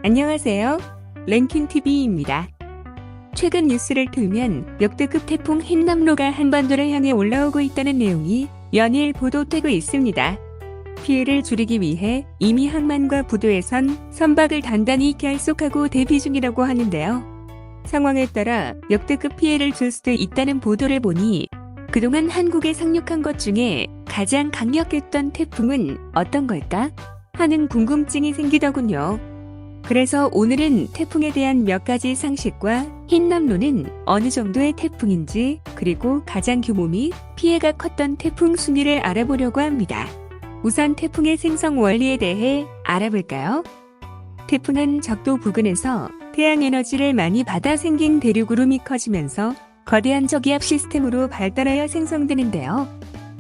안녕하세요. 랭킹TV입니다. 최근 뉴스를 틀면 역대급 태풍 흰남노가 한반도를 향해 올라오고 있다는 내용이 연일 보도되고 있습니다. 피해를 줄이기 위해 이미 항만과 부두에선 선박을 단단히 결속하고 대피 중이라고 하는데요. 상황에 따라 역대급 피해를 줄 수도 있다는 보도를 보니 그동안 한국에 상륙한 것 중에 가장 강력했던 태풍은 어떤 걸까? 하는 궁금증이 생기더군요. 그래서 오늘은 태풍에 대한 몇 가지 상식과 흰남노는 어느 정도의 태풍인지, 그리고 가장 규모 및 피해가 컸던 태풍 순위를 알아보려고 합니다. 우선 태풍의 생성 원리에 대해 알아볼까요? 태풍은 적도 부근에서 태양 에너지를 많이 받아 생긴 대륙구름이 커지면서 거대한 저기압 시스템으로 발달하여 생성되는데요.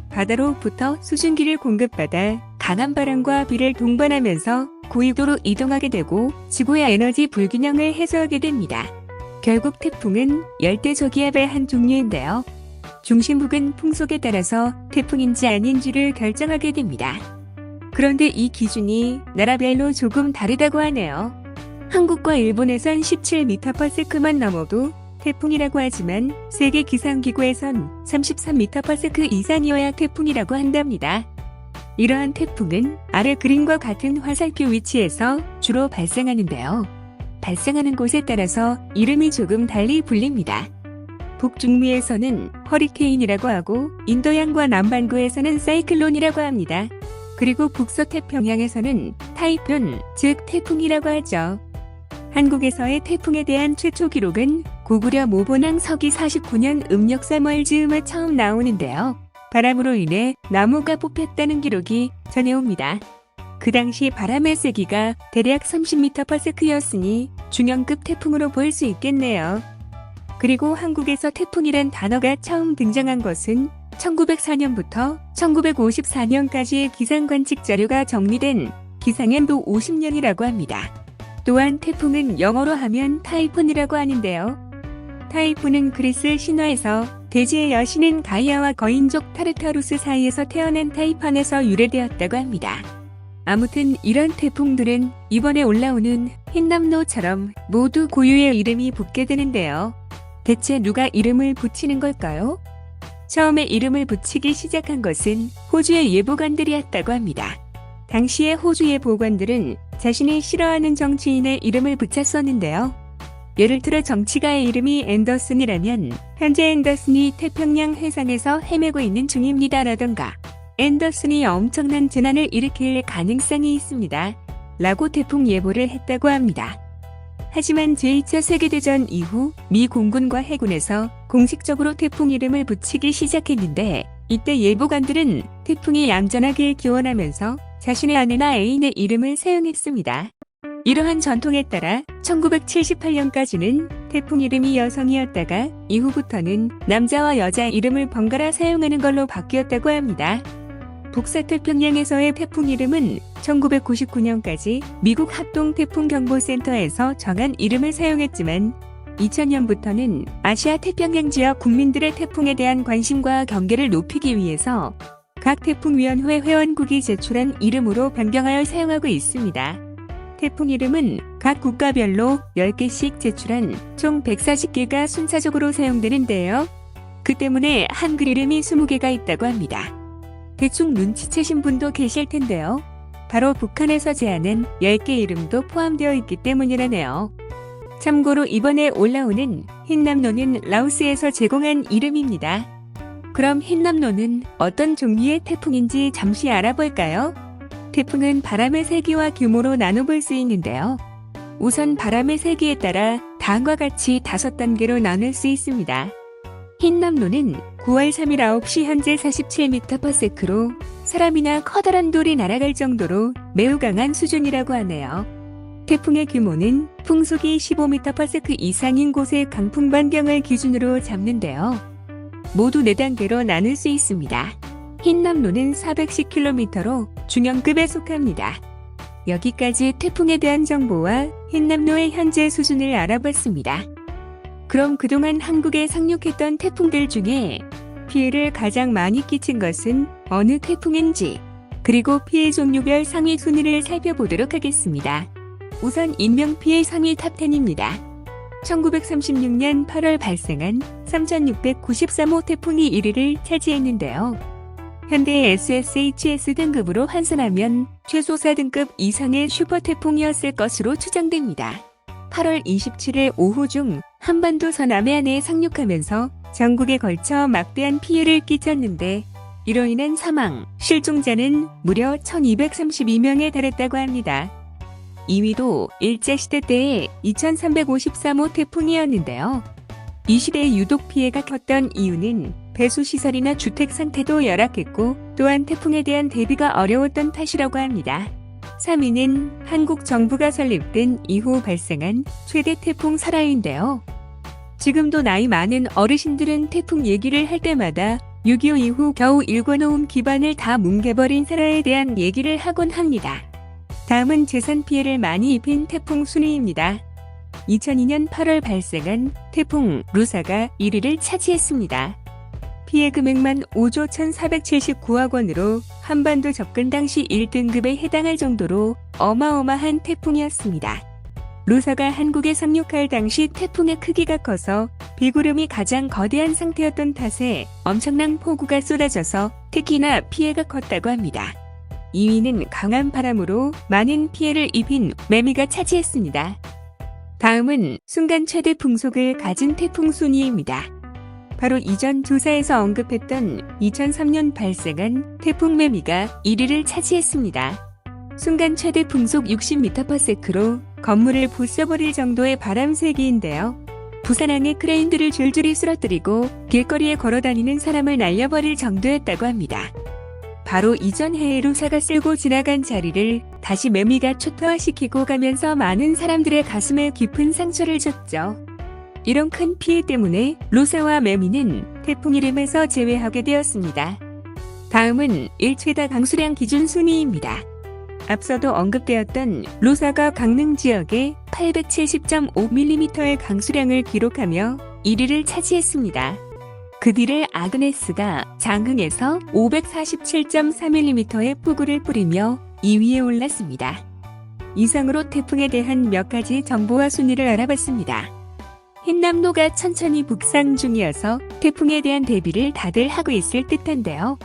바다로부터 수증기를 공급받아 강한 바람과 비를 동반하면서 고위도로 이동하게 되고 지구의 에너지 불균형을 해소하게 됩니다. 결국 태풍은 열대 저기압의 한 종류인데요. 중심 부근 풍속에 따라서 태풍인지 아닌지를 결정하게 됩니다. 그런데 이 기준이 나라별로 조금 다르다고 하네요. 한국과 일본에선 17m/s만 넘어도 태풍이라고 하지만 세계 기상기구에선 33m/s 이상이어야 태풍이라고 한답니다. 이러한 태풍은 아래 그림과 같은 화살표 위치에서 주로 발생하는데요. 발생하는 곳에 따라서 이름이 조금 달리 불립니다. 북중미에서는 허리케인이라고 하고 인도양과 남반구에서는 사이클론이라고 합니다. 그리고 북서태평양에서는 타이푼, 즉 태풍이라고 하죠. 한국에서의 태풍에 대한 최초 기록은 고구려 모본왕 서기 49년 음력 3월 즈음에 처음 나오는데요. 바람으로 인해 나무가 뽑혔다는 기록이 전해옵니다. 그 당시 바람의 세기가 대략 30m/s였으니 중형급 태풍으로 볼 수 있겠네요. 그리고 한국에서 태풍이란 단어가 처음 등장한 것은 1904년부터 1954년까지의 기상관측 자료가 정리된 기상연도 50년이라고 합니다. 또한 태풍은 영어로 하면 타이푼이라고 하는데요. 타이푼은 그리스 신화에서 대지의 여신인 가이아와 거인족 타르타루스 사이에서 태어난 타이판에서 유래되었다고 합니다. 아무튼 이런 태풍들은 이번에 올라오는 흰남노처럼 모두 고유의 이름이 붙게 되는데요. 대체 누가 이름을 붙이는 걸까요? 처음에 이름을 붙이기 시작한 것은 호주의 예보관들이었다고 합니다. 당시의 호주 예보관들은 자신이 싫어하는 정치인의 이름을 붙였었는데요. 예를 들어 정치가의 이름이 앤더슨이라면 현재 앤더슨이 태평양 해상에서 헤매고 있는 중입니다라던가 앤더슨이 엄청난 재난을 일으킬 가능성이 있습니다. 라고 태풍 예보를 했다고 합니다. 하지만 제2차 세계대전 이후 미 공군과 해군에서 공식적으로 태풍 이름을 붙이기 시작했는데 이때 예보관들은 태풍이 얌전하게 기원하면서 자신의 아내나 애인의 이름을 사용했습니다. 이러한 전통에 따라 1978년까지는 태풍 이름이 여성이었다가 이후부터는 남자와 여자 이름을 번갈아 사용하는 걸로 바뀌었다고 합니다. 북서태평양에서의 태풍 이름은 1999년까지 미국 합동태풍경보센터에서 정한 이름을 사용했지만 2000년부터는 아시아 태평양 지역 국민들의 태풍에 대한 관심과 경계를 높이기 위해서 각 태풍위원회 회원국이 제출한 이름으로 변경하여 사용하고 있습니다. 태풍 이름은 각 국가별로 10개씩 제출한 총 140개가 순차적으로 사용되는데요. 그 때문에 한글 이름이 20개가 있다고 합니다. 대충 눈치채신 분도 계실 텐데요. 바로 북한에서 제안한 10개 이름도 포함되어 있기 때문이라네요. 참고로 이번에 올라오는 흰남노는 라오스에서 제공한 이름입니다. 그럼 흰남노는 어떤 종류의 태풍인지 잠시 알아볼까요? 태풍은 바람의 세기와 규모로 나눠볼 수 있는데요. 우선 바람의 세기에 따라 다음과 같이 5단계로 나눌 수 있습니다. 흰남노는 9월 3일 9시 현재 47m/s로 사람이나 커다란 돌이 날아갈 정도로 매우 강한 수준이라고 하네요. 태풍의 규모는 풍속이 15m/s 이상인 곳의 강풍 반경을 기준으로 잡는데요. 모두 4단계로 나눌 수 있습니다. 흰남노는 410km로 중형급에 속합니다. 여기까지 태풍에 대한 정보와 흰남노의 현재 수준을 알아봤습니다. 그럼 그동안 한국에 상륙했던 태풍들 중에 피해를 가장 많이 끼친 것은 어느 태풍인지, 그리고 피해 종류별 상위 순위를 살펴보도록 하겠습니다. 우선 인명피해 상위 탑10입니다. 1936년 8월 발생한 3693호 태풍이 1위를 차지했는데요. 현대의 SSHS 등급으로 환산하면 최소 4등급 이상의 슈퍼태풍이었을 것으로 추정됩니다. 8월 27일 오후 중 한반도 서남해안에 상륙하면서 전국에 걸쳐 막대한 피해를 끼쳤는데 이로 인한 사망, 실종자는 무려 1232명에 달했다고 합니다. 2위도 일제시대 때의 2353호 태풍이었는데요. 이 시대에 유독 피해가 컸던 이유는 배수시설이나 주택 상태도 열악했고 또한 태풍에 대한 대비가 어려웠던 탓이라고 합니다. 3위는 한국 정부가 설립된 이후 발생한 최대 태풍 사라인데요. 지금도 나이 많은 어르신들은 태풍 얘기를 할 때마다 6.25 이후 겨우 일궈놓은 기반을 다 뭉개버린 사라에 대한 얘기를 하곤 합니다. 다음은 재산 피해를 많이 입힌 태풍 순위입니다. 2002년 8월 발생한 태풍 루사가 1위를 차지했습니다. 피해 금액만 5조 1,479억 원으로 한반도 접근 당시 1등급에 해당할 정도로 어마어마한 태풍이었습니다. 루사가 한국에 상륙할 당시 태풍의 크기가 커서 비구름이 가장 거대한 상태였던 탓에 엄청난 폭우가 쏟아져서 특히나 피해가 컸다고 합니다. 2위는 강한 바람으로 많은 피해를 입힌 매미가 차지했습니다. 다음은 순간 최대 풍속을 가진 태풍 순위입니다. 바로 이전 조사에서 언급했던 2003년 발생한 태풍 매미가 1위를 차지했습니다. 순간 최대 풍속 60m/s로 건물을 부숴버릴 정도의 바람 세기인데요. 부산항의 크레인들을 줄줄이 쓰러뜨리고 길거리에 걸어다니는 사람을 날려버릴 정도였다고 합니다. 바로 이전 해에 루사가 쓸고 지나간 자리를 다시 매미가 초토화시키고 가면서 많은 사람들의 가슴에 깊은 상처를 줬죠. 이런 큰 피해 때문에 루사와 매미는 태풍 이름에서 제외하게 되었습니다. 다음은 1최다 강수량 기준 순위입니다. 앞서도 언급되었던 루사가 강릉 지역에 870.5mm의 강수량을 기록하며 1위를 차지했습니다. 그 뒤를 아그네스가 장흥에서 547.4mm의 폭우를 뿌리며 2위에 올랐습니다. 이상으로 태풍에 대한 몇 가지 정보와 순위를 알아봤습니다. 흰남노가 천천히 북상 중이어서 태풍에 대한 대비를 다들 하고 있을 듯한데요.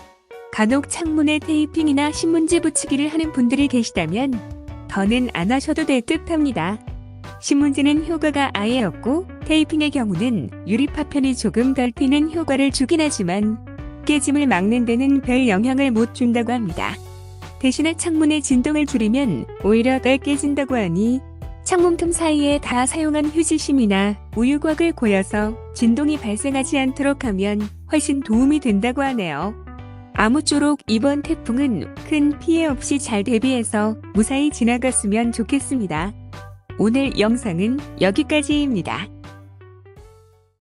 간혹 창문에 테이핑이나 신문지 붙이기를 하는 분들이 계시다면 더는 안 하셔도 될 듯합니다. 신문지는 효과가 아예 없고 테이핑의 경우는 유리 파편이 조금 덜 튀는 효과를 주긴 하지만 깨짐을 막는 데는 별 영향을 못 준다고 합니다. 대신에 창문의 진동을 줄이면 오히려 덜 깨진다고 하니 창문 틈 사이에 다 사용한 휴지심이나 우유곽을 고여서 진동이 발생하지 않도록 하면 훨씬 도움이 된다고 하네요. 아무쪼록 이번 태풍은 큰 피해 없이 잘 대비해서 무사히 지나갔으면 좋겠습니다. 오늘 영상은 여기까지입니다.